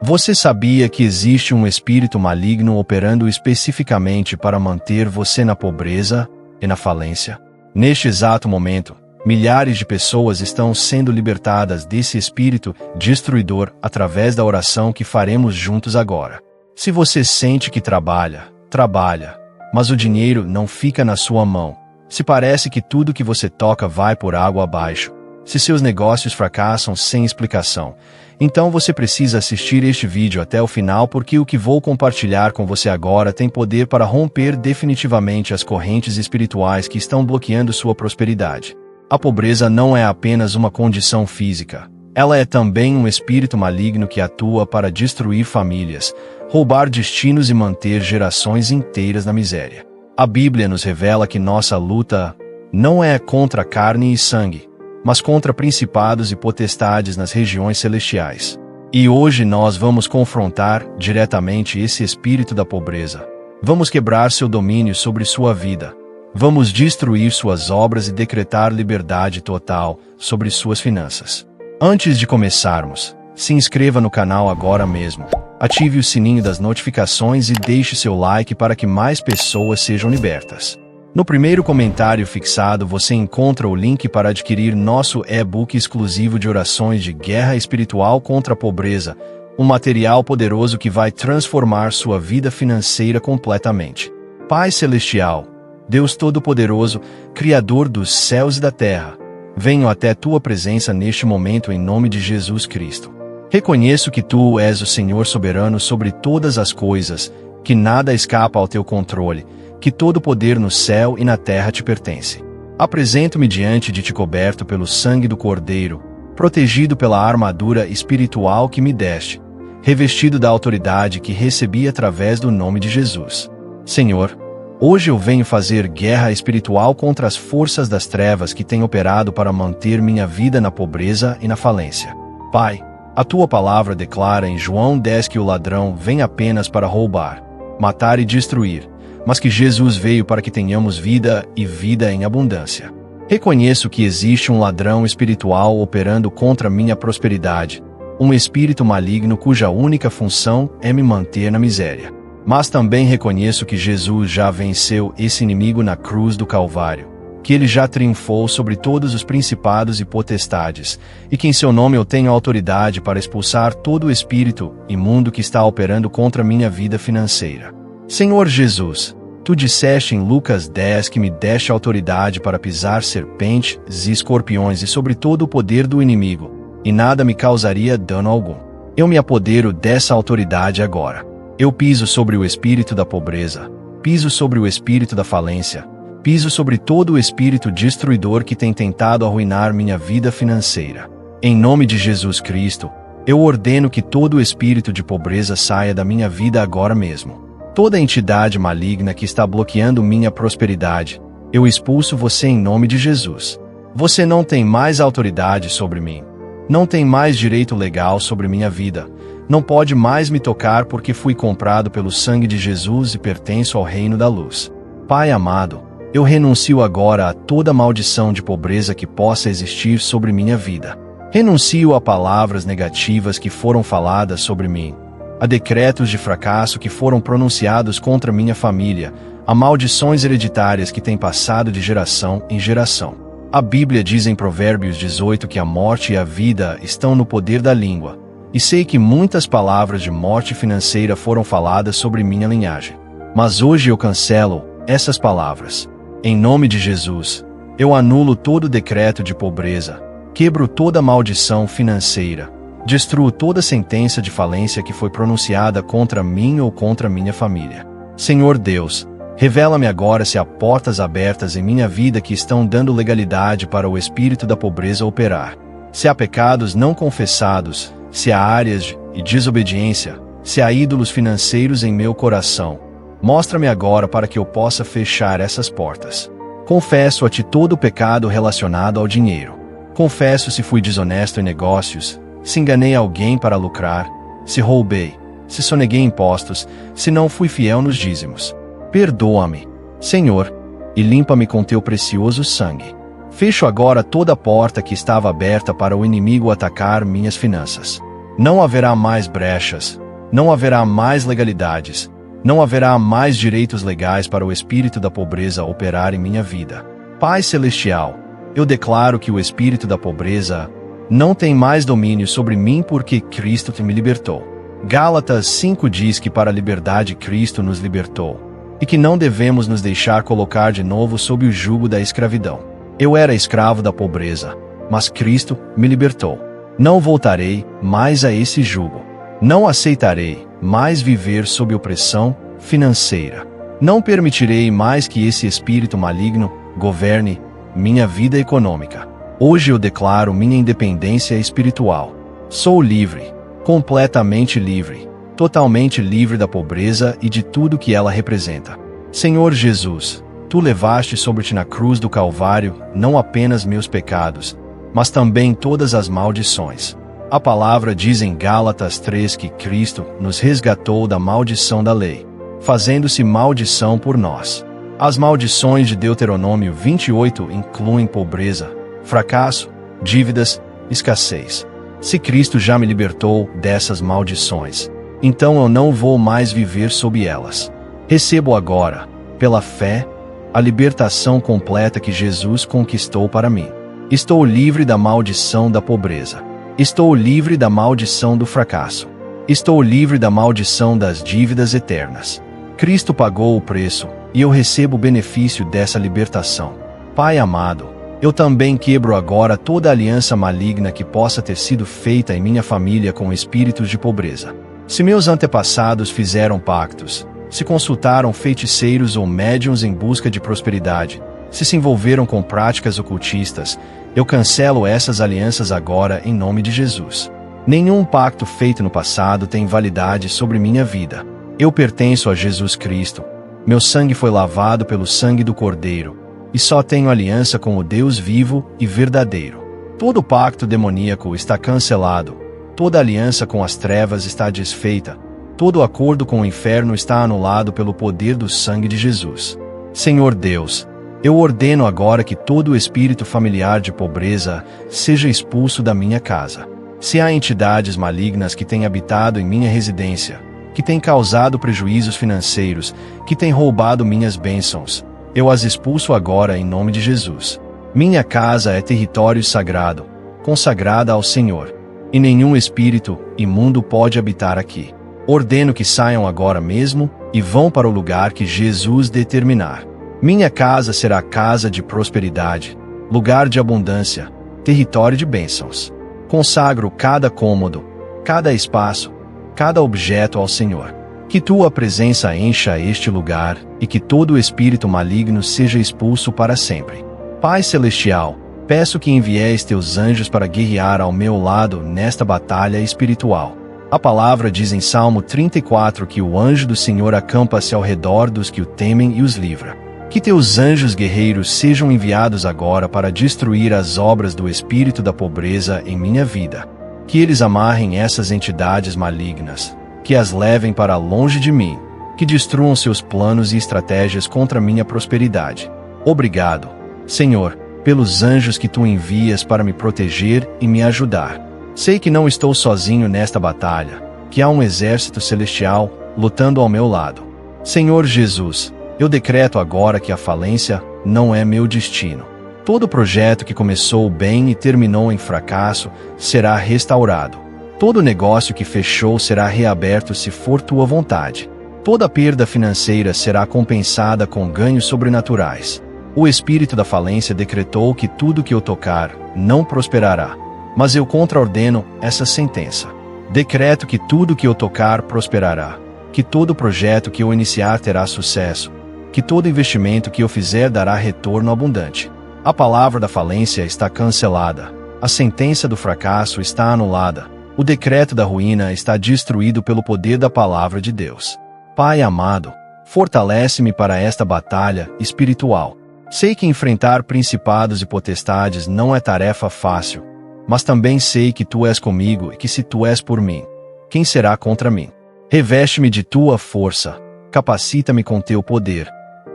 Você sabia que existe um espírito maligno operando especificamente para manter você na pobreza e na falência? Neste exato momento, milhares de pessoas estão sendo libertadas desse espírito destruidor através da oração que faremos juntos agora. Se você sente que trabalha, mas o dinheiro não fica na sua mão, se parece que tudo que você toca vai por água abaixo, se seus negócios fracassam sem explicação, então você precisa assistir este vídeo até o final, porque o que vou compartilhar com você agora tem poder para romper definitivamente as correntes espirituais que estão bloqueando sua prosperidade. A pobreza não é apenas uma condição física. Ela é também um espírito maligno que atua para destruir famílias, roubar destinos e manter gerações inteiras na miséria. A Bíblia nos revela que nossa luta não é contra carne e sangue, mas contra principados e potestades nas regiões celestiais. E hoje nós vamos confrontar diretamente esse espírito da pobreza. Vamos quebrar seu domínio sobre sua vida. Vamos destruir suas obras e decretar liberdade total sobre suas finanças. Antes de começarmos, se inscreva no canal agora mesmo, ative o sininho das notificações e deixe seu like para que mais pessoas sejam libertas. No primeiro comentário fixado você encontra o link para adquirir nosso e-book exclusivo de orações de guerra espiritual contra a pobreza, um material poderoso que vai transformar sua vida financeira completamente. Pai Celestial, Deus Todo-Poderoso, Criador dos céus e da terra, venho até tua presença neste momento em nome de Jesus Cristo. Reconheço que tu és o Senhor soberano sobre todas as coisas, que nada escapa ao teu controle, que todo poder no céu e na terra te pertence. Apresento-me diante de ti coberto pelo sangue do Cordeiro, protegido pela armadura espiritual que me deste, revestido da autoridade que recebi através do nome de Jesus. Senhor, hoje eu venho fazer guerra espiritual contra as forças das trevas que têm operado para manter minha vida na pobreza e na falência. Pai, a tua palavra declara em João 10 que o ladrão vem apenas para roubar, matar e destruir, mas que Jesus veio para que tenhamos vida e vida em abundância. Reconheço que existe um ladrão espiritual operando contra minha prosperidade, um espírito maligno cuja única função é me manter na miséria. Mas também reconheço que Jesus já venceu esse inimigo na cruz do Calvário, que ele já triunfou sobre todos os principados e potestades, e que em seu nome eu tenho autoridade para expulsar todo o espírito imundo que está operando contra minha vida financeira. Senhor Jesus, tu disseste em Lucas 10 que me deste autoridade para pisar serpentes e escorpiões e sobre todo o poder do inimigo, e nada me causaria dano algum. Eu me apodero dessa autoridade agora. Eu piso sobre o espírito da pobreza, piso sobre o espírito da falência, piso sobre todo o espírito destruidor que tem tentado arruinar minha vida financeira. Em nome de Jesus Cristo, eu ordeno que todo o espírito de pobreza saia da minha vida agora mesmo. Toda entidade maligna que está bloqueando minha prosperidade, eu expulso você em nome de Jesus. Você não tem mais autoridade sobre mim. Não tem mais direito legal sobre minha vida. Não pode mais me tocar porque fui comprado pelo sangue de Jesus e pertenço ao reino da luz. Pai amado, eu renuncio agora a toda maldição de pobreza que possa existir sobre minha vida. Renuncio a palavras negativas que foram faladas sobre mim, a decretos de fracasso que foram pronunciados contra minha família, a maldições hereditárias que têm passado de geração em geração. A Bíblia diz em Provérbios 18 que a morte e a vida estão no poder da língua, e sei que muitas palavras de morte financeira foram faladas sobre minha linhagem. Mas hoje eu cancelo essas palavras. Em nome de Jesus, eu anulo todo decreto de pobreza, quebro toda maldição financeira, destruo toda sentença de falência que foi pronunciada contra mim ou contra minha família. Senhor Deus, revela-me agora se há portas abertas em minha vida que estão dando legalidade para o espírito da pobreza operar. Se há pecados não confessados, se há áreas de desobediência, se há ídolos financeiros em meu coração, mostra-me agora para que eu possa fechar essas portas. Confesso a ti todo o pecado relacionado ao dinheiro. Confesso se fui desonesto em negócios, se enganei alguém para lucrar, se roubei, se soneguei impostos, se não fui fiel nos dízimos. Perdoa-me, Senhor, e limpa-me com teu precioso sangue. Fecho agora toda a porta que estava aberta para o inimigo atacar minhas finanças. Não haverá mais brechas, não haverá mais legalidades, não haverá mais direitos legais para o espírito da pobreza operar em minha vida. Pai Celestial, eu declaro que o espírito da pobreza não tem mais domínio sobre mim porque Cristo me libertou. Gálatas 5 diz que para a liberdade Cristo nos libertou, e que não devemos nos deixar colocar de novo sob o jugo da escravidão. Eu era escravo da pobreza, mas Cristo me libertou. Não voltarei mais a esse jugo. Não aceitarei mais viver sob opressão financeira. Não permitirei mais que esse espírito maligno governe minha vida econômica. Hoje eu declaro minha independência espiritual. Sou livre, completamente livre, totalmente livre da pobreza e de tudo que ela representa. Senhor Jesus, Tu levaste sobre ti na cruz do Calvário não apenas meus pecados, mas também todas as maldições. A palavra diz em Gálatas 3 que Cristo nos resgatou da maldição da lei, fazendo-se maldição por nós. As maldições de Deuteronômio 28 incluem pobreza, fracasso, dívidas, escassez. Se Cristo já me libertou dessas maldições, então eu não vou mais viver sob elas. Recebo agora, pela fé, a libertação completa que Jesus conquistou para mim. Estou livre da maldição da pobreza. Estou livre da maldição do fracasso. Estou livre da maldição das dívidas eternas. Cristo pagou o preço, e eu recebo o benefício dessa libertação. Pai amado, eu também quebro agora toda aliança maligna que possa ter sido feita em minha família com espíritos de pobreza. Se meus antepassados fizeram pactos, se consultaram feiticeiros ou médiuns em busca de prosperidade, se envolveram com práticas ocultistas, eu cancelo essas alianças agora em nome de Jesus. Nenhum pacto feito no passado tem validade sobre minha vida. Eu pertenço a Jesus Cristo. Meu sangue foi lavado pelo sangue do Cordeiro, e só tenho aliança com o Deus vivo e verdadeiro. Todo pacto demoníaco está cancelado. Toda aliança com as trevas está desfeita. Todo acordo com o inferno está anulado pelo poder do sangue de Jesus. Senhor Deus, eu ordeno agora que todo espírito familiar de pobreza seja expulso da minha casa. Se há entidades malignas que têm habitado em minha residência, que têm causado prejuízos financeiros, que têm roubado minhas bênçãos, eu as expulso agora em nome de Jesus. Minha casa é território sagrado, consagrada ao Senhor, e nenhum espírito imundo pode habitar aqui. Ordeno que saiam agora mesmo e vão para o lugar que Jesus determinar. Minha casa será casa de prosperidade, lugar de abundância, território de bênçãos. Consagro cada cômodo, cada espaço, cada objeto ao Senhor. Que Tua presença encha este lugar e que todo espírito maligno seja expulso para sempre. Pai Celestial, peço que envieis Teus anjos para guerrear ao meu lado nesta batalha espiritual. A palavra diz em Salmo 34 que o anjo do Senhor acampa-se ao redor dos que o temem e os livra. Que Teus anjos guerreiros sejam enviados agora para destruir as obras do espírito da pobreza em minha vida. Que eles amarrem essas entidades malignas, que as levem para longe de mim, que destruam seus planos e estratégias contra minha prosperidade. Obrigado, Senhor, pelos anjos que Tu envias para me proteger e me ajudar. Sei que não estou sozinho nesta batalha, que há um exército celestial lutando ao meu lado. Senhor Jesus, eu decreto agora que a falência não é meu destino. Todo projeto que começou bem e terminou em fracasso será restaurado. Todo negócio que fechou será reaberto se for Tua vontade. Toda perda financeira será compensada com ganhos sobrenaturais. O espírito da falência decretou que tudo que eu tocar não prosperará. Mas eu contraordeno essa sentença. Decreto que tudo que eu tocar prosperará, que todo projeto que eu iniciar terá sucesso, que todo investimento que eu fizer dará retorno abundante. A palavra da falência está cancelada, a sentença do fracasso está anulada, o decreto da ruína está destruído pelo poder da palavra de Deus. Pai amado, fortalece-me para esta batalha espiritual. Sei que enfrentar principados e potestades não é tarefa fácil, mas também sei que Tu és comigo e que se Tu és por mim, quem será contra mim? Reveste-me de Tua força, capacita-me com Teu poder,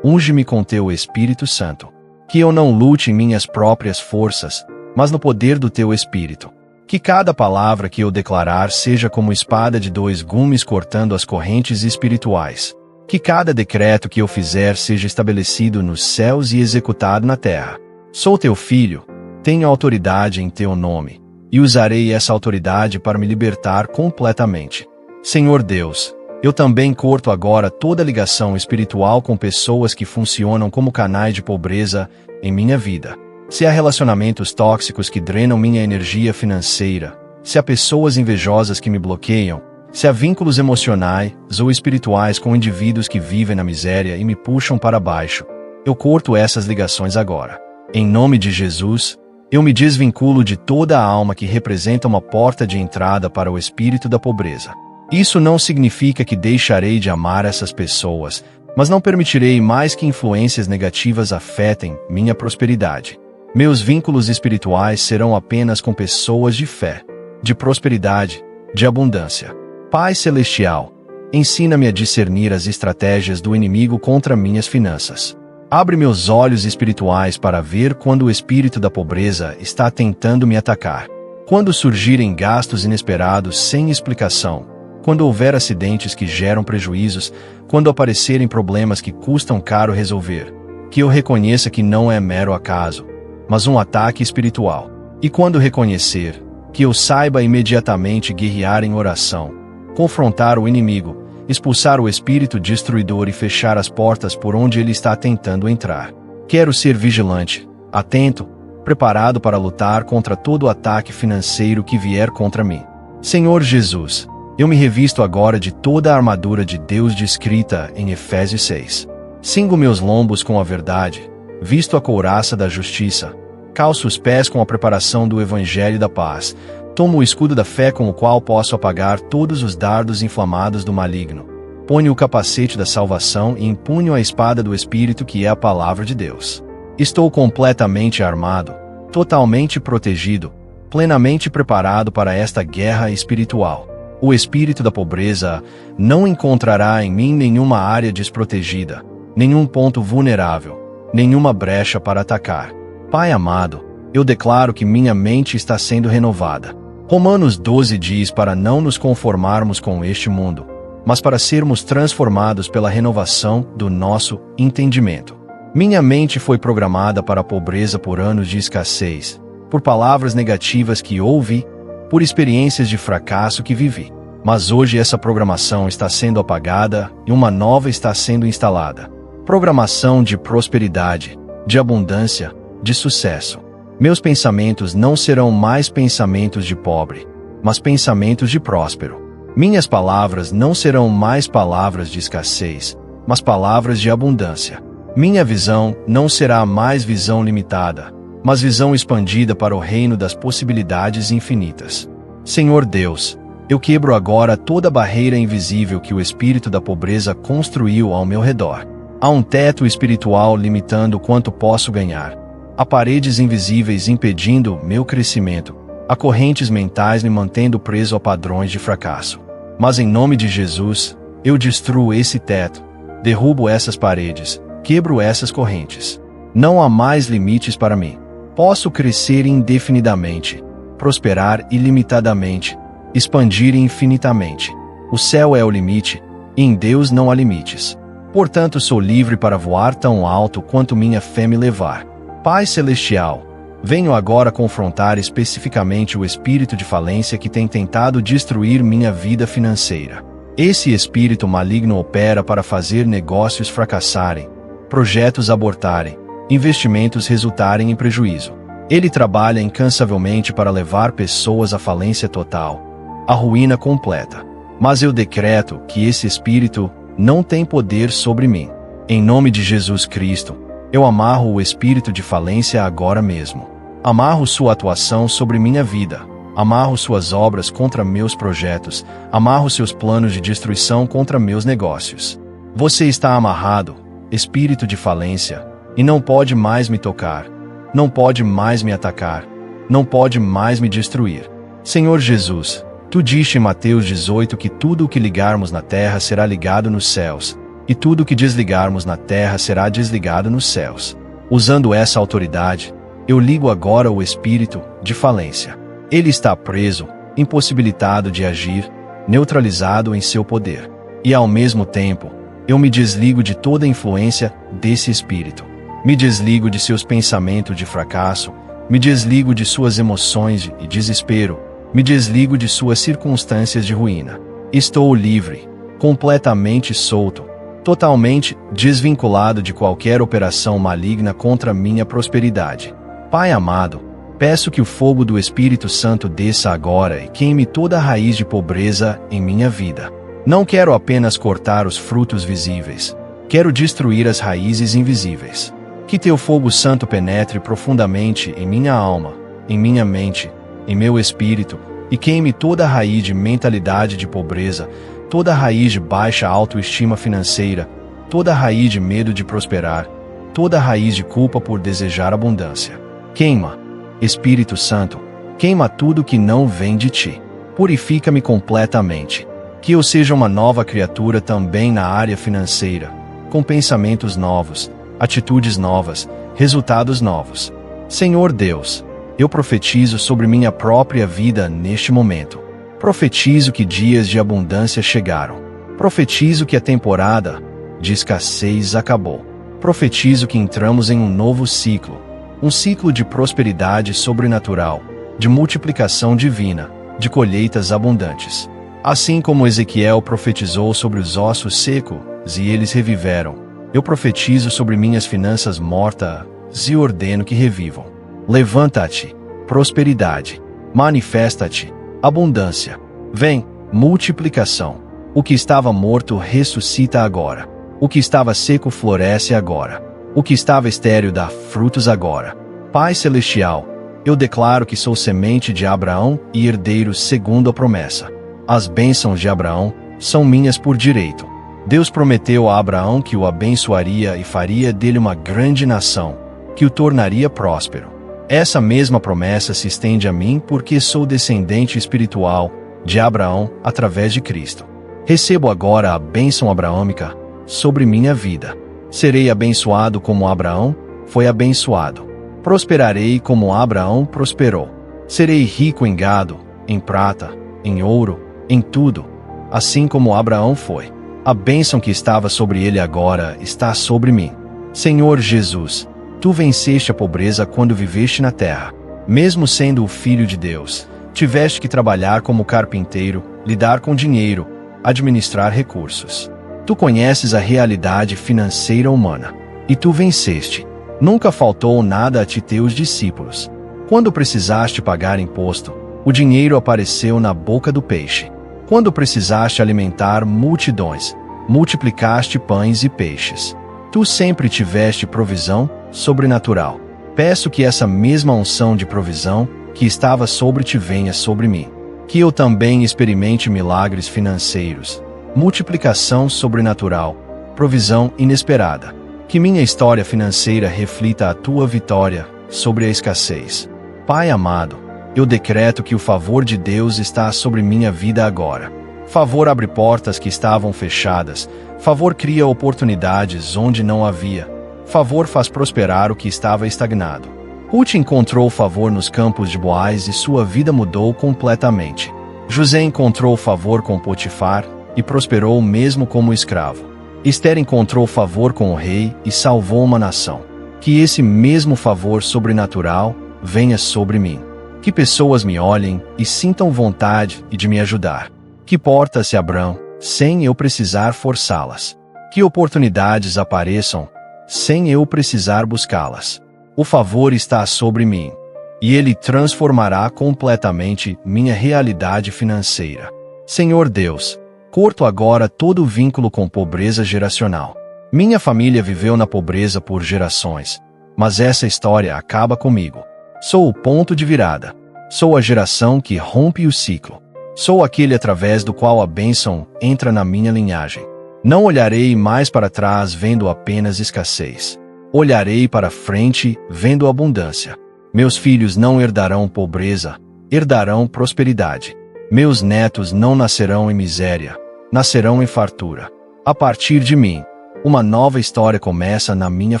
unge-me com Teu Espírito Santo. Que eu não lute em minhas próprias forças, mas no poder do Teu Espírito. Que cada palavra que eu declarar seja como espada de dois gumes cortando as correntes espirituais. Que cada decreto que eu fizer seja estabelecido nos céus e executado na terra. Sou teu filho, tenho autoridade em teu nome, e usarei essa autoridade para me libertar completamente. Senhor Deus, eu também corto agora toda ligação espiritual com pessoas que funcionam como canais de pobreza em minha vida. Se há relacionamentos tóxicos que drenam minha energia financeira, se há pessoas invejosas que me bloqueiam, se há vínculos emocionais ou espirituais com indivíduos que vivem na miséria e me puxam para baixo, eu corto essas ligações agora. Em nome de Jesus, eu me desvinculo de toda a alma que representa uma porta de entrada para o espírito da pobreza. Isso não significa que deixarei de amar essas pessoas, mas não permitirei mais que influências negativas afetem minha prosperidade. Meus vínculos espirituais serão apenas com pessoas de fé, de prosperidade, de abundância. Pai Celestial, ensina-me a discernir as estratégias do inimigo contra minhas finanças. Abre meus olhos espirituais para ver quando o espírito da pobreza está tentando me atacar. Quando surgirem gastos inesperados sem explicação, quando houver acidentes que geram prejuízos, quando aparecerem problemas que custam caro resolver, que eu reconheça que não é mero acaso, mas um ataque espiritual. E quando reconhecer, que eu saiba imediatamente guerrear em oração, confrontar o inimigo, expulsar o espírito destruidor e fechar as portas por onde ele está tentando entrar. Quero ser vigilante, atento, preparado para lutar contra todo ataque financeiro que vier contra mim. Senhor Jesus, eu me revisto agora de toda a armadura de Deus descrita em Efésios 6. Cingo meus lombos com a verdade, visto a couraça da justiça, calço os pés com a preparação do evangelho da paz, tomo o escudo da fé com o qual posso apagar todos os dardos inflamados do maligno, ponho o capacete da salvação e empunho a espada do Espírito que é a palavra de Deus. Estou completamente armado, totalmente protegido, plenamente preparado para esta guerra espiritual. O espírito da pobreza não encontrará em mim nenhuma área desprotegida, nenhum ponto vulnerável, nenhuma brecha para atacar. Pai amado, eu declaro que minha mente está sendo renovada. Romanos 12 diz para não nos conformarmos com este mundo, mas para sermos transformados pela renovação do nosso entendimento. Minha mente foi programada para a pobreza por anos de escassez, por palavras negativas que ouvi, por experiências de fracasso que vivi. Mas hoje essa programação está sendo apagada e uma nova está sendo instalada. Programação de prosperidade, de abundância, de sucesso. Meus pensamentos não serão mais pensamentos de pobre, mas pensamentos de próspero. Minhas palavras não serão mais palavras de escassez, mas palavras de abundância. Minha visão não será mais visão limitada, mas visão expandida para o reino das possibilidades infinitas. Senhor Deus, eu quebro agora toda barreira invisível que o espírito da pobreza construiu ao meu redor. Há um teto espiritual limitando quanto posso ganhar. Há paredes invisíveis impedindo meu crescimento. Há correntes mentais me mantendo preso a padrões de fracasso. Mas em nome de Jesus, eu destruo esse teto, derrubo essas paredes, quebro essas correntes. Não há mais limites para mim. Posso crescer indefinidamente, prosperar ilimitadamente, expandir infinitamente. O céu é o limite, e em Deus não há limites. Portanto, sou livre para voar tão alto quanto minha fé me levar. Pai Celestial, venho agora confrontar especificamente o espírito de falência que tem tentado destruir minha vida financeira. Esse espírito maligno opera para fazer negócios fracassarem, projetos abortarem, investimentos resultarem em prejuízo. Ele trabalha incansavelmente para levar pessoas à falência total, à ruína completa. Mas eu decreto que esse espírito não tem poder sobre mim. Em nome de Jesus Cristo, eu amarro o espírito de falência agora mesmo. Amarro sua atuação sobre minha vida. Amarro suas obras contra meus projetos. Amarro seus planos de destruição contra meus negócios. Você está amarrado, espírito de falência, e não pode mais me tocar. Não pode mais me atacar. Não pode mais me destruir. Senhor Jesus, tu diste em Mateus 18 que tudo o que ligarmos na terra será ligado nos céus, e tudo o que desligarmos na terra será desligado nos céus. Usando essa autoridade, eu ligo agora o espírito de falência. Ele está preso, impossibilitado de agir, neutralizado em seu poder. E ao mesmo tempo, eu me desligo de toda a influência desse espírito. Me desligo de seus pensamentos de fracasso, me desligo de suas emoções de desespero, me desligo de suas circunstâncias de ruína. Estou livre, completamente solto, totalmente desvinculado de qualquer operação maligna contra minha prosperidade. Pai amado, peço que o fogo do Espírito Santo desça agora e queime toda a raiz de pobreza em minha vida. Não quero apenas cortar os frutos visíveis, quero destruir as raízes invisíveis. Que teu fogo santo penetre profundamente em minha alma, em minha mente, em meu espírito, e queime toda a raiz de mentalidade de pobreza, toda a raiz de baixa autoestima financeira, toda a raiz de medo de prosperar, toda a raiz de culpa por desejar abundância. Queima, Espírito Santo, queima tudo que não vem de ti. Purifica-me completamente. Que eu seja uma nova criatura também na área financeira, com pensamentos novos, atitudes novas, resultados novos. Senhor Deus, eu profetizo sobre minha própria vida neste momento. Profetizo que dias de abundância chegaram. Profetizo que a temporada de escassez acabou. Profetizo que entramos em um novo ciclo, um ciclo de prosperidade sobrenatural, de multiplicação divina, de colheitas abundantes. Assim como Ezequiel profetizou sobre os ossos secos e eles reviveram, eu profetizo sobre minhas finanças mortas e ordeno que revivam. Levanta-te, prosperidade. Manifesta-te, abundância. Vem, multiplicação. O que estava morto ressuscita agora. O que estava seco floresce agora. O que estava estéril dá frutos agora. Pai Celestial, eu declaro que sou semente de Abraão e herdeiro segundo a promessa. As bênçãos de Abraão são minhas por direito. Deus prometeu a Abraão que o abençoaria e faria dele uma grande nação, que o tornaria próspero. Essa mesma promessa se estende a mim porque sou descendente espiritual de Abraão através de Cristo. Recebo agora a bênção abraâmica sobre minha vida. Serei abençoado como Abraão foi abençoado. Prosperarei como Abraão prosperou. Serei rico em gado, em prata, em ouro, em tudo, assim como Abraão foi. A bênção que estava sobre ele agora está sobre mim. Senhor Jesus, tu venceste a pobreza quando viveste na terra. Mesmo sendo o Filho de Deus, tiveste que trabalhar como carpinteiro, lidar com dinheiro, administrar recursos. Tu conheces a realidade financeira humana. E tu venceste. Nunca faltou nada a ti teus discípulos. Quando precisaste pagar imposto, o dinheiro apareceu na boca do peixe. Quando precisaste alimentar multidões, multiplicaste pães e peixes. Tu sempre tiveste provisão sobrenatural. Peço que essa mesma unção de provisão que estava sobre ti venha sobre mim. Que eu também experimente milagres financeiros, multiplicação sobrenatural, provisão inesperada. Que minha história financeira reflita a tua vitória sobre a escassez. Pai amado, eu decreto que o favor de Deus está sobre minha vida agora. Favor abre portas que estavam fechadas. Favor cria oportunidades onde não havia. Favor faz prosperar o que estava estagnado. Ruth encontrou favor nos campos de Boaz e sua vida mudou completamente. José encontrou favor com Potifar e prosperou mesmo como escravo. Esther encontrou favor com o rei e salvou uma nação. Que esse mesmo favor sobrenatural venha sobre mim. Que pessoas me olhem e sintam vontade de me ajudar. Que portas se abram, sem eu precisar forçá-las. Que oportunidades apareçam, sem eu precisar buscá-las. O favor está sobre mim, e ele transformará completamente minha realidade financeira. Senhor Deus, corto agora todo o vínculo com pobreza geracional. Minha família viveu na pobreza por gerações, mas essa história acaba comigo. Sou o ponto de virada. Sou a geração que rompe o ciclo. Sou aquele através do qual a bênção entra na minha linhagem. Não olharei mais para trás vendo apenas escassez. Olharei para frente vendo abundância. Meus filhos não herdarão pobreza, herdarão prosperidade. Meus netos não nascerão em miséria, nascerão em fartura. A partir de mim, uma nova história começa na minha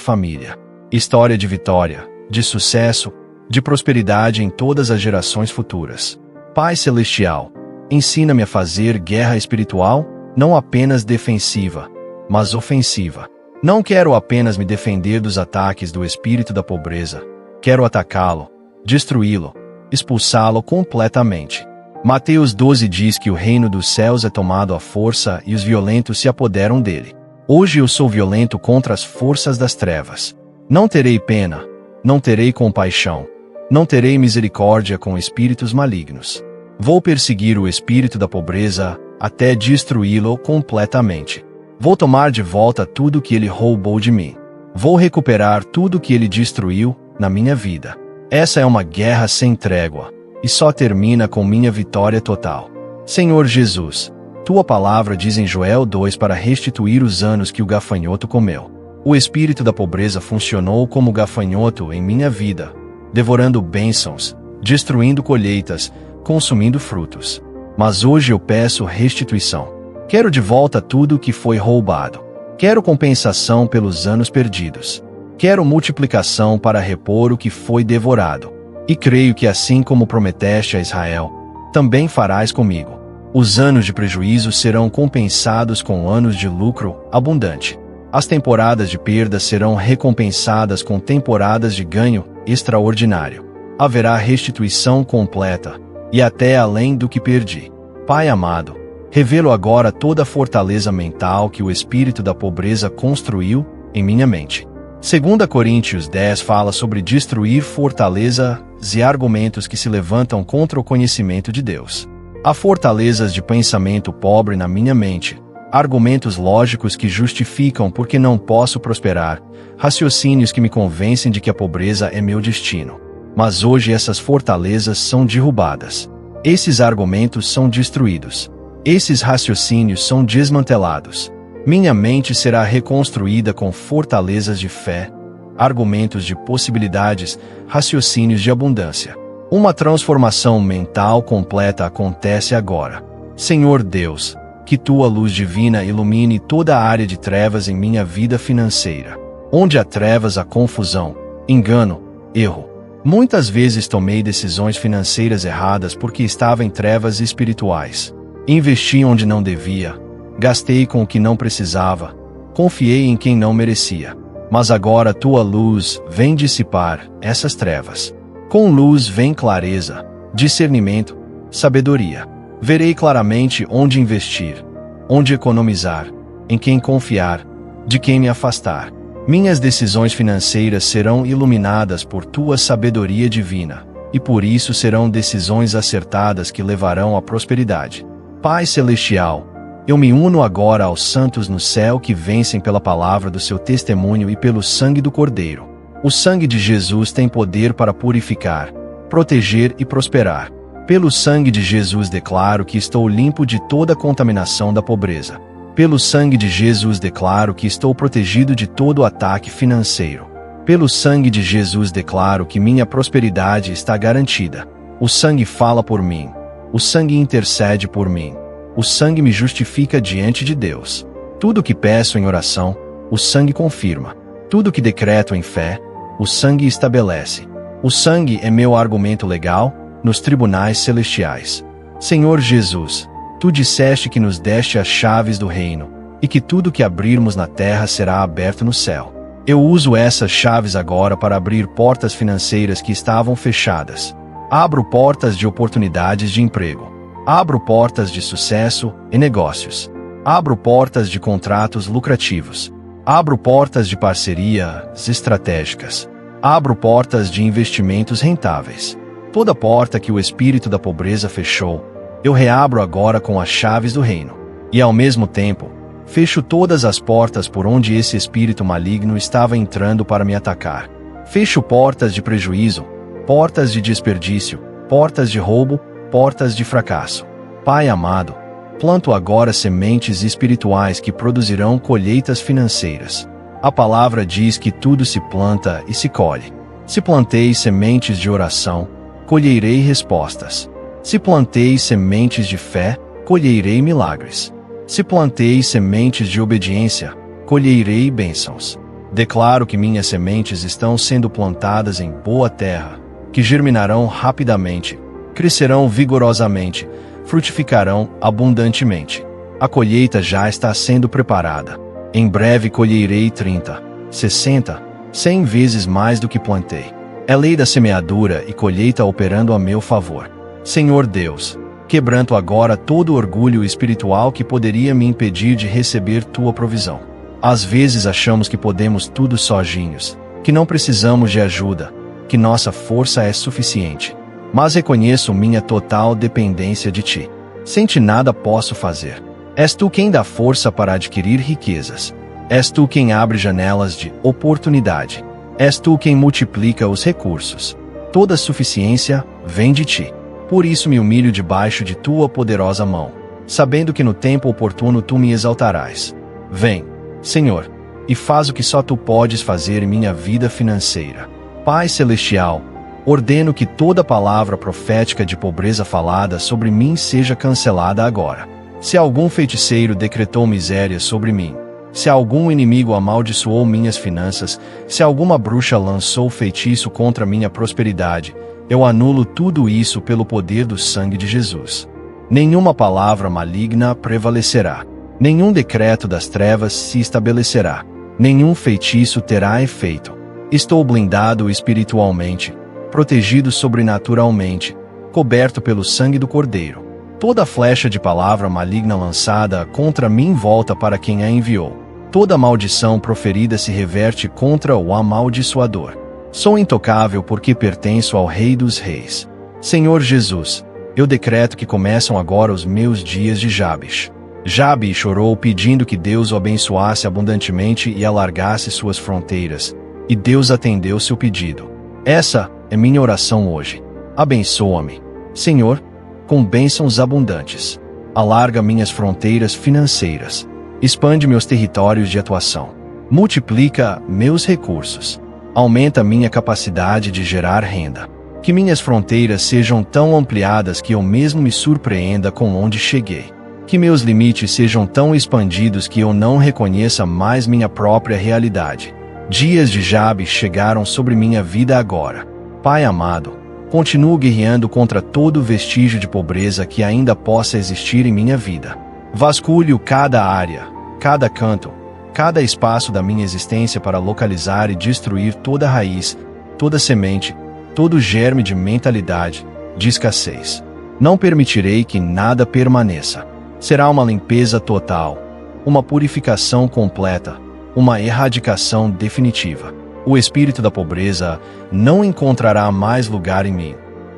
família. História de vitória, de sucesso, de prosperidade em todas as gerações futuras. Pai Celestial, ensina-me a fazer guerra espiritual, não apenas defensiva, mas ofensiva. Não quero apenas me defender dos ataques do espírito da pobreza. Quero atacá-lo, destruí-lo, expulsá-lo completamente. Mateus 12 diz que o reino dos céus é tomado à força e os violentos se apoderam dele. Hoje eu sou violento contra as forças das trevas. Não terei pena, não terei compaixão, não terei misericórdia com espíritos malignos. Vou perseguir o espírito da pobreza até destruí-lo completamente. Vou tomar de volta tudo que ele roubou de mim. Vou recuperar tudo que ele destruiu na minha vida. Essa é uma guerra sem trégua, e só termina com minha vitória total. Senhor Jesus, tua palavra diz em Joel 2 para restituir os anos que o gafanhoto comeu. O espírito da pobreza funcionou como gafanhoto em minha vida, devorando bênçãos, destruindo colheitas, consumindo frutos. Mas hoje eu peço restituição. Quero de volta tudo o que foi roubado. Quero compensação pelos anos perdidos. Quero multiplicação para repor o que foi devorado. E creio que assim como prometeste a Israel, também farás comigo. Os anos de prejuízo serão compensados com anos de lucro abundante. As temporadas de perda serão recompensadas com temporadas de ganho extraordinário. Haverá restituição completa, e até além do que perdi. Pai amado, revelo agora toda a fortaleza mental que o espírito da pobreza construiu em minha mente. 2 Coríntios 10 fala sobre destruir fortalezas e argumentos que se levantam contra o conhecimento de Deus. Há fortalezas de pensamento pobre na minha mente, argumentos lógicos que justificam porque não posso prosperar, raciocínios que me convencem de que a pobreza é meu destino. Mas hoje essas fortalezas são derrubadas. Esses argumentos são destruídos. Esses raciocínios são desmantelados. Minha mente será reconstruída com fortalezas de fé, argumentos de possibilidades, raciocínios de abundância. Uma transformação mental completa acontece agora. Senhor Deus, que tua luz divina ilumine toda a área de trevas em minha vida financeira. Onde há trevas, há confusão, engano, erro. Muitas vezes tomei decisões financeiras erradas porque estava em trevas espirituais. Investi onde não devia, gastei com o que não precisava, confiei em quem não merecia. Mas agora tua luz vem dissipar essas trevas. Com luz vem clareza, discernimento, sabedoria. Verei claramente onde investir, onde economizar, em quem confiar, de quem me afastar. Minhas decisões financeiras serão iluminadas por tua sabedoria divina, e por isso serão decisões acertadas que levarão à prosperidade. Pai Celestial, eu me uno agora aos santos no céu que vencem pela palavra do seu testemunho e pelo sangue do Cordeiro. O sangue de Jesus tem poder para purificar, proteger e prosperar. Pelo sangue de Jesus declaro que estou limpo de toda contaminação da pobreza. Pelo sangue de Jesus declaro que estou protegido de todo ataque financeiro. Pelo sangue de Jesus declaro que minha prosperidade está garantida. O sangue fala por mim. O sangue intercede por mim. O sangue me justifica diante de Deus. Tudo que peço em oração, o sangue confirma. Tudo que decreto em fé, o sangue estabelece. O sangue é meu argumento legal nos tribunais celestiais. Senhor Jesus, tu disseste que nos deste as chaves do reino, e que tudo que abrirmos na terra será aberto no céu. Eu uso essas chaves agora para abrir portas financeiras que estavam fechadas. Abro portas de oportunidades de emprego. Abro portas de sucesso em negócios. Abro portas de contratos lucrativos. Abro portas de parcerias estratégicas. Abro portas de investimentos rentáveis. Toda porta que o espírito da pobreza fechou, eu reabro agora com as chaves do reino. E ao mesmo tempo, fecho todas as portas por onde esse espírito maligno estava entrando para me atacar. Fecho portas de prejuízo, portas de desperdício, portas de roubo, portas de fracasso. Pai amado, planto agora sementes espirituais que produzirão colheitas financeiras. A palavra diz que tudo se planta e se colhe. Se plantei sementes de oração, colherei respostas. Se plantei sementes de fé, colherei milagres. Se plantei sementes de obediência, colherei bênçãos. Declaro que minhas sementes estão sendo plantadas em boa terra, que germinarão rapidamente, crescerão vigorosamente, frutificarão abundantemente. A colheita já está sendo preparada. Em breve colherei 30, 60, 100 vezes mais do que plantei. É lei da semeadura e colheita operando a meu favor. Senhor Deus, quebranto agora todo orgulho espiritual que poderia me impedir de receber tua provisão. Às vezes achamos que podemos tudo sozinhos, que não precisamos de ajuda, que nossa força é suficiente. Mas reconheço minha total dependência de ti. Sem ti nada posso fazer. És tu quem dá força para adquirir riquezas. És tu quem abre janelas de oportunidade. És tu quem multiplica os recursos. Toda suficiência vem de ti. Por isso me humilho debaixo de tua poderosa mão, sabendo que no tempo oportuno tu me exaltarás. Vem, Senhor, e faz o que só tu podes fazer em minha vida financeira. Pai Celestial, ordeno que toda palavra profética de pobreza falada sobre mim seja cancelada agora. Se algum feiticeiro decretou miséria sobre mim, se algum inimigo amaldiçoou minhas finanças, se alguma bruxa lançou feitiço contra minha prosperidade, eu anulo tudo isso pelo poder do sangue de Jesus. Nenhuma palavra maligna prevalecerá. Nenhum decreto das trevas se estabelecerá. Nenhum feitiço terá efeito. Estou blindado espiritualmente, protegido sobrenaturalmente, coberto pelo sangue do Cordeiro. Toda flecha de palavra maligna lançada contra mim volta para quem a enviou. Toda maldição proferida se reverte contra o amaldiçoador. Sou intocável porque pertenço ao Rei dos Reis. Senhor Jesus, eu decreto que começam agora os meus dias de Jabes. Jabes chorou pedindo que Deus o abençoasse abundantemente e alargasse suas fronteiras, e Deus atendeu seu pedido. Essa é minha oração hoje. Abençoa-me, Senhor, com bênçãos abundantes. Alarga minhas fronteiras financeiras. Expande meus territórios de atuação. Multiplica meus recursos. Aumenta minha capacidade de gerar renda. Que minhas fronteiras sejam tão ampliadas que eu mesmo me surpreenda com onde cheguei. Que meus limites sejam tão expandidos que eu não reconheça mais minha própria realidade. Dias de Jabes chegaram sobre minha vida agora. Pai amado, continuo guerreando contra todo vestígio de pobreza que ainda possa existir em minha vida. Vasculho cada área, cada canto, cada espaço da minha existência para localizar e destruir toda raiz, toda semente, todo germe de mentalidade, de escassez. Não permitirei que nada permaneça. Será uma limpeza total, uma purificação completa, uma erradicação definitiva. O espírito da pobreza não encontrará mais lugar em mim,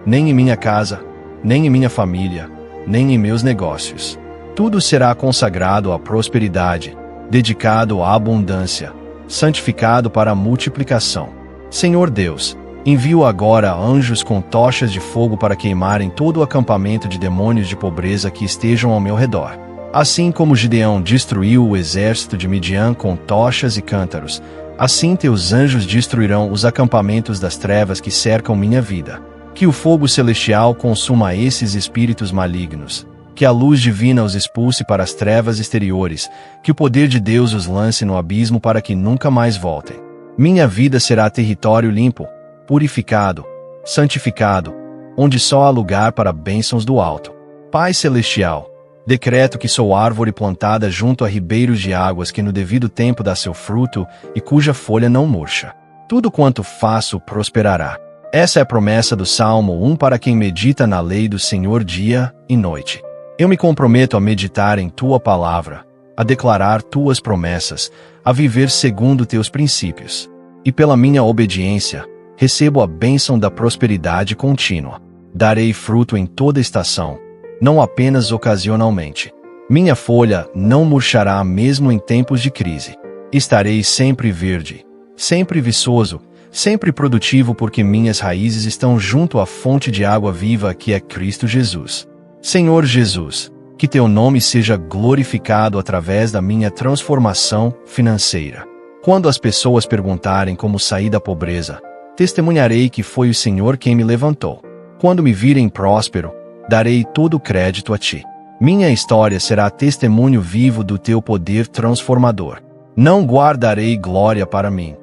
nem em minha casa, nem em minha família, nem em meus negócios. Tudo será consagrado à prosperidade, dedicado à abundância, santificado para a multiplicação. Senhor Deus, envio agora anjos com tochas de fogo para queimarem todo o acampamento de demônios de pobreza que estejam ao meu redor. Assim como Gideão destruiu o exército de Midian com tochas e cântaros, assim teus anjos destruirão os acampamentos das trevas que cercam minha vida. Que o fogo celestial consuma esses espíritos malignos. Que a luz divina os expulse para as trevas exteriores. Que o poder de Deus os lance no abismo para que nunca mais voltem. Minha vida será território limpo, purificado, santificado, onde só há lugar para bênçãos do alto. Pai Celestial, decreto que sou árvore plantada junto a ribeiros de águas que no devido tempo dá seu fruto e cuja folha não murcha. Tudo quanto faço prosperará. Essa é a promessa do Salmo 1 para quem medita na lei do Senhor dia e noite. Eu me comprometo a meditar em tua palavra, a declarar tuas promessas, a viver segundo teus princípios. E pela minha obediência, recebo a bênção da prosperidade contínua. Darei fruto em toda estação, não apenas ocasionalmente. Minha folha não murchará mesmo em tempos de crise. Estarei sempre verde, sempre viçoso, sempre produtivo porque minhas raízes estão junto à fonte de água viva que é Cristo Jesus. Senhor Jesus, que teu nome seja glorificado através da minha transformação financeira. Quando as pessoas perguntarem como sair da pobreza, testemunharei que foi o Senhor quem me levantou. Quando me virem próspero, darei todo o crédito a ti. Minha história será testemunho vivo do teu poder transformador. Não guardarei glória para mim,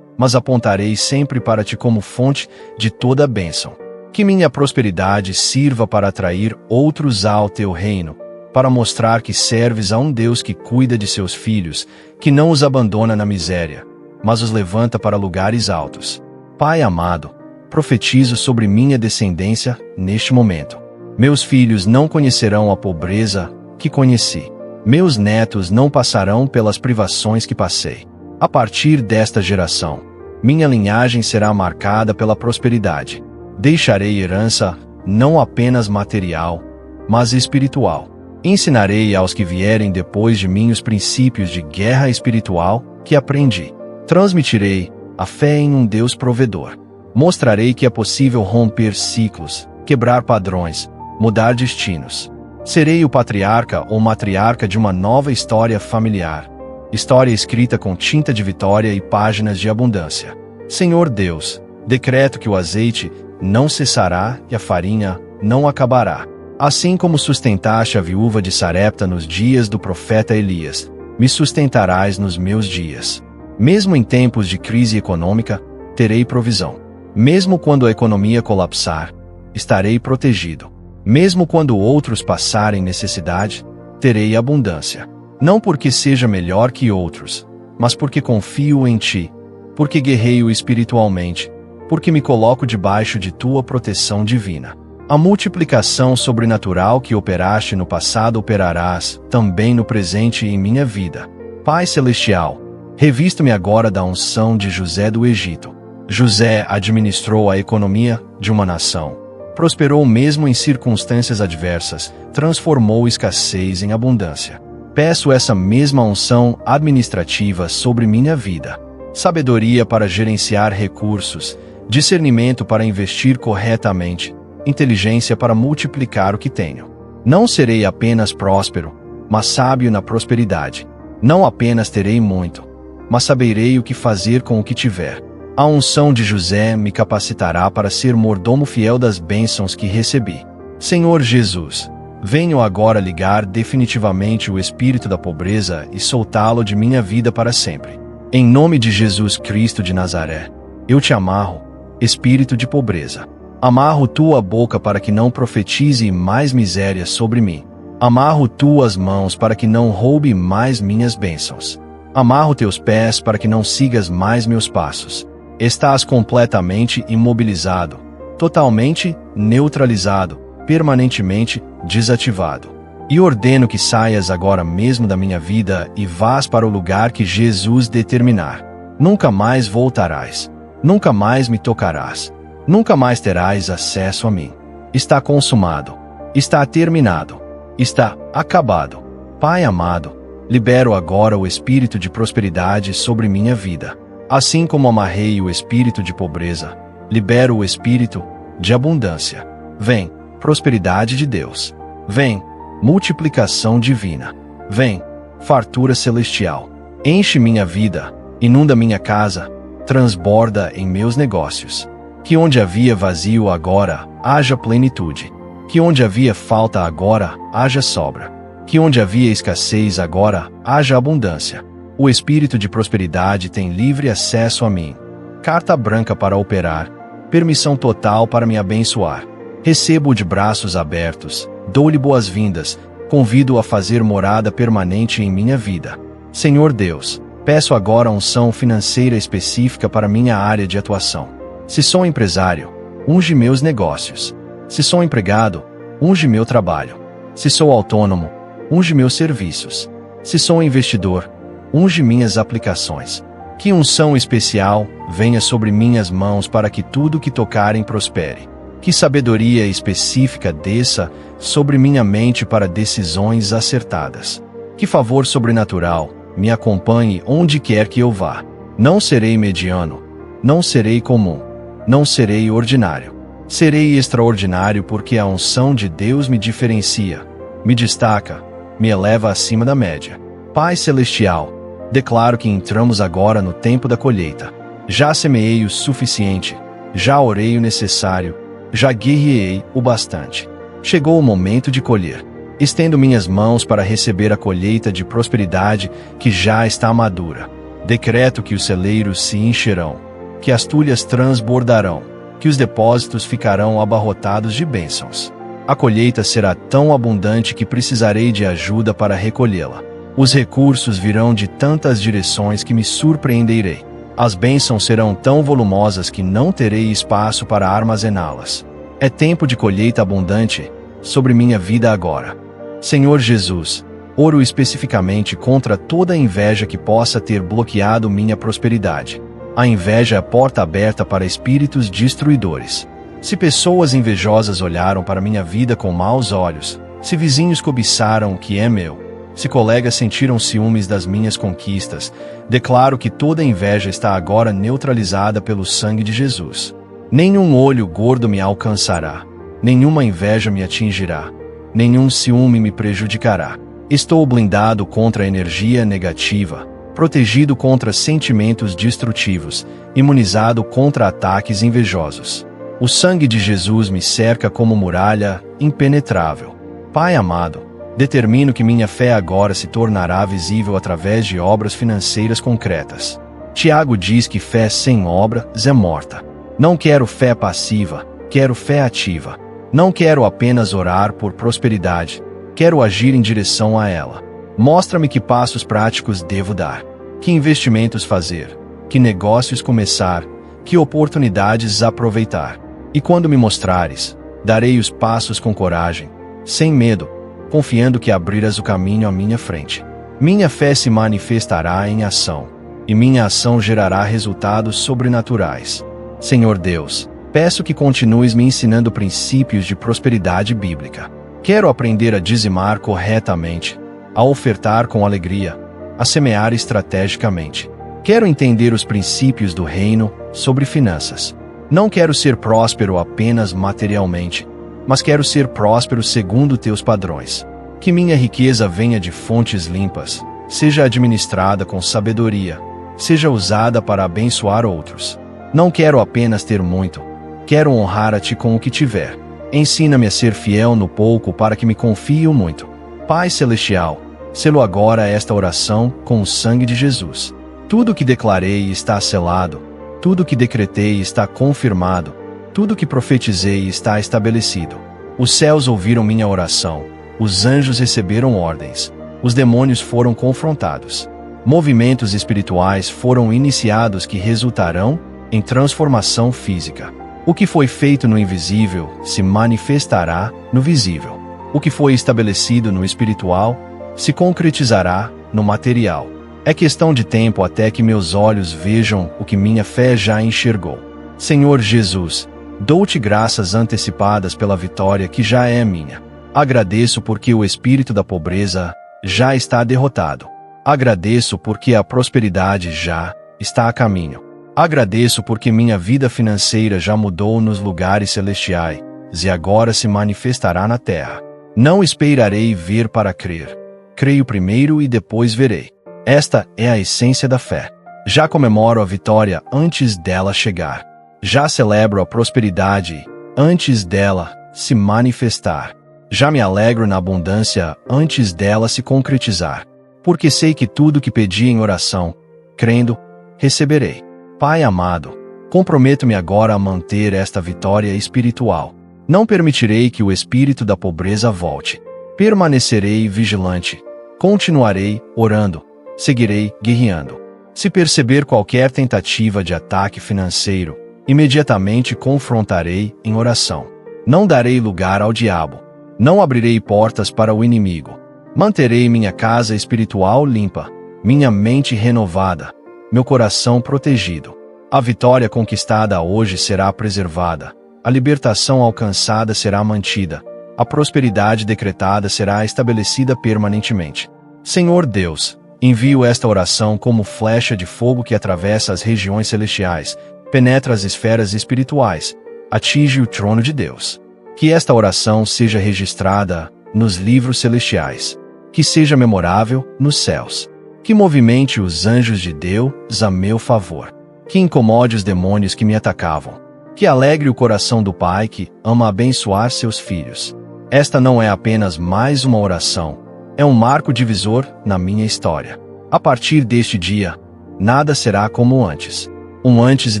mas apontarei sempre para ti como fonte de toda a bênção. Que minha prosperidade sirva para atrair outros ao teu reino, para mostrar que serves a um Deus que cuida de seus filhos, que não os abandona na miséria, mas os levanta para lugares altos. Pai amado, profetizo sobre minha descendência neste momento. Meus filhos não conhecerão a pobreza que conheci. Meus netos não passarão pelas privações que passei. A partir desta geração, minha linhagem será marcada pela prosperidade. Deixarei herança, não apenas material, mas espiritual. Ensinarei aos que vierem depois de mim os princípios de guerra espiritual que aprendi. Transmitirei a fé em um Deus provedor. Mostrarei que é possível romper ciclos, quebrar padrões, mudar destinos. Serei o patriarca ou matriarca de uma nova história familiar. História escrita com tinta de vitória e páginas de abundância. Senhor Deus, decreto que o azeite não cessará e a farinha não acabará. Assim como sustentaste a viúva de Sarepta nos dias do profeta Elias, me sustentarás nos meus dias. Mesmo em tempos de crise econômica, terei provisão. Mesmo quando a economia colapsar, estarei protegido. Mesmo quando outros passarem necessidade, terei abundância. Não porque seja melhor que outros, mas porque confio em ti, porque guerreio espiritualmente, porque me coloco debaixo de tua proteção divina. A multiplicação sobrenatural que operaste no passado operarás também no presente em minha vida. Pai Celestial, revisto-me agora da unção de José do Egito. José administrou a economia de uma nação. Prosperou mesmo em circunstâncias adversas, transformou escassez em abundância. Peço essa mesma unção administrativa sobre minha vida. Sabedoria para gerenciar recursos, discernimento para investir corretamente, inteligência para multiplicar o que tenho. Não serei apenas próspero, mas sábio na prosperidade. Não apenas terei muito, mas saberei o que fazer com o que tiver. A unção de José me capacitará para ser mordomo fiel das bênçãos que recebi. Senhor Jesus, venho agora ligar definitivamente o espírito da pobreza e soltá-lo de minha vida para sempre. Em nome de Jesus Cristo de Nazaré, eu te amarro, espírito de pobreza. Amarro tua boca para que não profetize mais miséria sobre mim. Amarro tuas mãos para que não roube mais minhas bênçãos. Amarro teus pés para que não sigas mais meus passos. Estás completamente imobilizado, totalmente neutralizado, permanentemente desativado. E ordeno que saias agora mesmo da minha vida e vás para o lugar que Jesus determinar. Nunca mais voltarás. Nunca mais me tocarás. Nunca mais terás acesso a mim. Está consumado. Está terminado. Está acabado. Pai amado, libero agora o espírito de prosperidade sobre minha vida. Assim como amarrei o espírito de pobreza, libero o espírito de abundância. Vem, prosperidade de Deus. Vem, multiplicação divina. Vem, fartura celestial. Enche minha vida, inunda minha casa, transborda em meus negócios. Que onde havia vazio agora, haja plenitude. Que onde havia falta agora, haja sobra. Que onde havia escassez agora, haja abundância. O espírito de prosperidade tem livre acesso a mim. Carta branca para operar. Permissão total para me abençoar. Recebo-o de braços abertos. Dou-lhe boas-vindas. Convido-o a fazer morada permanente em minha vida. Senhor Deus, peço agora unção financeira específica para minha área de atuação. Se sou empresário, unge meus negócios. Se sou empregado, unge meu trabalho. Se sou autônomo, unge meus serviços. Se sou investidor, unge minhas aplicações. Que unção especial venha sobre minhas mãos para que tudo que tocarem prospere. Que sabedoria específica desça sobre minha mente para decisões acertadas. Que favor sobrenatural me acompanhe onde quer que eu vá. Não serei mediano, não serei comum, não serei ordinário. Serei extraordinário porque a unção de Deus me diferencia, me destaca, me eleva acima da média. Pai Celestial, declaro que entramos agora no tempo da colheita. Já semeei o suficiente, já orei o necessário, já guerreei o bastante. Chegou o momento de colher. Estendo minhas mãos para receber a colheita de prosperidade que já está madura. Decreto que os celeiros se encherão, que as tulhas transbordarão, que os depósitos ficarão abarrotados de bênçãos. A colheita será tão abundante que precisarei de ajuda para recolhê-la. Os recursos virão de tantas direções que me surpreenderei. As bênçãos serão tão volumosas que não terei espaço para armazená-las. É tempo de colheita abundante sobre minha vida agora. Senhor Jesus, oro especificamente contra toda inveja que possa ter bloqueado minha prosperidade. A inveja é a porta aberta para espíritos destruidores. Se pessoas invejosas olharam para minha vida com maus olhos, se vizinhos cobiçaram o que é meu, se colegas sentiram ciúmes das minhas conquistas, declaro que toda inveja está agora neutralizada pelo sangue de Jesus. Nenhum olho gordo me alcançará, nenhuma inveja me atingirá, nenhum ciúme me prejudicará. Estou blindado contra a energia negativa, protegido contra sentimentos destrutivos, imunizado contra ataques invejosos. O sangue de Jesus me cerca como muralha impenetrável. Pai amado, determino que minha fé agora se tornará visível através de obras financeiras concretas. Tiago diz que fé sem obras é morta. Não quero fé passiva, quero fé ativa. Não quero apenas orar por prosperidade, quero agir em direção a ela. Mostra-me que passos práticos devo dar, que investimentos fazer, que negócios começar, que oportunidades aproveitar. E quando me mostrares, darei os passos com coragem, sem medo, confiando que abrirás o caminho à minha frente. Minha fé se manifestará em ação, e minha ação gerará resultados sobrenaturais. Senhor Deus, peço que continues me ensinando princípios de prosperidade bíblica. Quero aprender a dizimar corretamente, a ofertar com alegria, a semear estrategicamente. Quero entender os princípios do reino sobre finanças. Não quero ser próspero apenas materialmente, mas quero ser próspero segundo teus padrões. Que minha riqueza venha de fontes limpas, seja administrada com sabedoria, seja usada para abençoar outros. Não quero apenas ter muito, quero honrar a ti com o que tiver. Ensina-me a ser fiel no pouco para que me confie o muito. Pai Celestial, selo agora esta oração com o sangue de Jesus. Tudo que declarei está selado. Tudo que decretei está confirmado, tudo que profetizei está estabelecido. Os céus ouviram minha oração, os anjos receberam ordens, os demônios foram confrontados. Movimentos espirituais foram iniciados que resultarão em transformação física. O que foi feito no invisível se manifestará no visível. O que foi estabelecido no espiritual se concretizará no material. É questão de tempo até que meus olhos vejam o que minha fé já enxergou. Senhor Jesus, dou-te graças antecipadas pela vitória que já é minha. Agradeço porque o espírito da pobreza já está derrotado. Agradeço porque a prosperidade já está a caminho. Agradeço porque minha vida financeira já mudou nos lugares celestiais e agora se manifestará na terra. Não esperarei ver para crer. Creio primeiro e depois verei. Esta é a essência da fé. Já comemoro a vitória antes dela chegar. Já celebro a prosperidade antes dela se manifestar. Já me alegro na abundância antes dela se concretizar. Porque sei que tudo que pedi em oração, crendo, receberei. Pai amado, comprometo-me agora a manter esta vitória espiritual. Não permitirei que o espírito da pobreza volte. Permanecerei vigilante. Continuarei orando. Seguirei guerreando. Se perceber qualquer tentativa de ataque financeiro, imediatamente confrontarei em oração. Não darei lugar ao diabo. Não abrirei portas para o inimigo. Manterei minha casa espiritual limpa, minha mente renovada, meu coração protegido. A vitória conquistada hoje será preservada. A libertação alcançada será mantida. A prosperidade decretada será estabelecida permanentemente. Senhor Deus, envio esta oração como flecha de fogo que atravessa as regiões celestiais, penetra as esferas espirituais, atinge o trono de Deus. Que esta oração seja registrada nos livros celestiais. Que seja memorável nos céus. Que movimente os anjos de Deus a meu favor. Que incomode os demônios que me atacavam. Que alegre o coração do Pai que ama abençoar seus filhos. Esta não é apenas mais uma oração. É um marco divisor na minha história. A partir deste dia, nada será como antes. Um antes e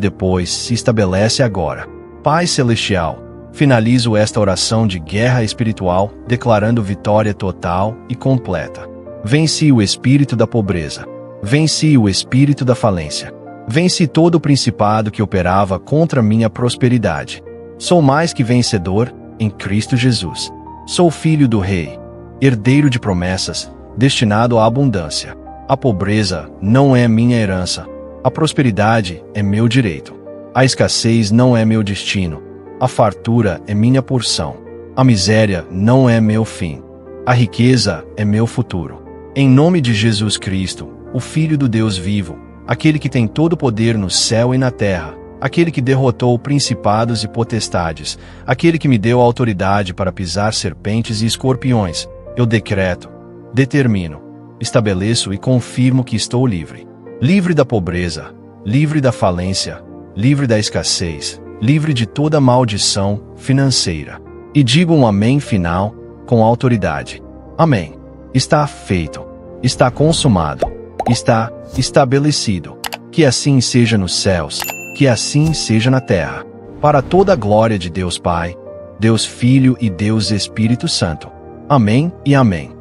depois se estabelece agora. Pai Celestial, finalizo esta oração de guerra espiritual, declarando vitória total e completa. Venci o espírito da pobreza. Venci o espírito da falência. Venci todo o principado que operava contra minha prosperidade. Sou mais que vencedor em Cristo Jesus. Sou filho do Rei, herdeiro de promessas, destinado à abundância. A pobreza não é minha herança. A prosperidade é meu direito. A escassez não é meu destino. A fartura é minha porção. A miséria não é meu fim. A riqueza é meu futuro. Em nome de Jesus Cristo, o Filho do Deus vivo, aquele que tem todo o poder no céu e na terra, aquele que derrotou principados e potestades, aquele que me deu a autoridade para pisar serpentes e escorpiões, eu decreto, determino, estabeleço e confirmo que estou livre. Livre da pobreza, livre da falência, livre da escassez, livre de toda maldição financeira. E digo um amém final, com autoridade. Amém. Está feito. Está consumado. Está estabelecido. Que assim seja nos céus, que assim seja na terra. Para toda a glória de Deus Pai, Deus Filho e Deus Espírito Santo. Amém e amém.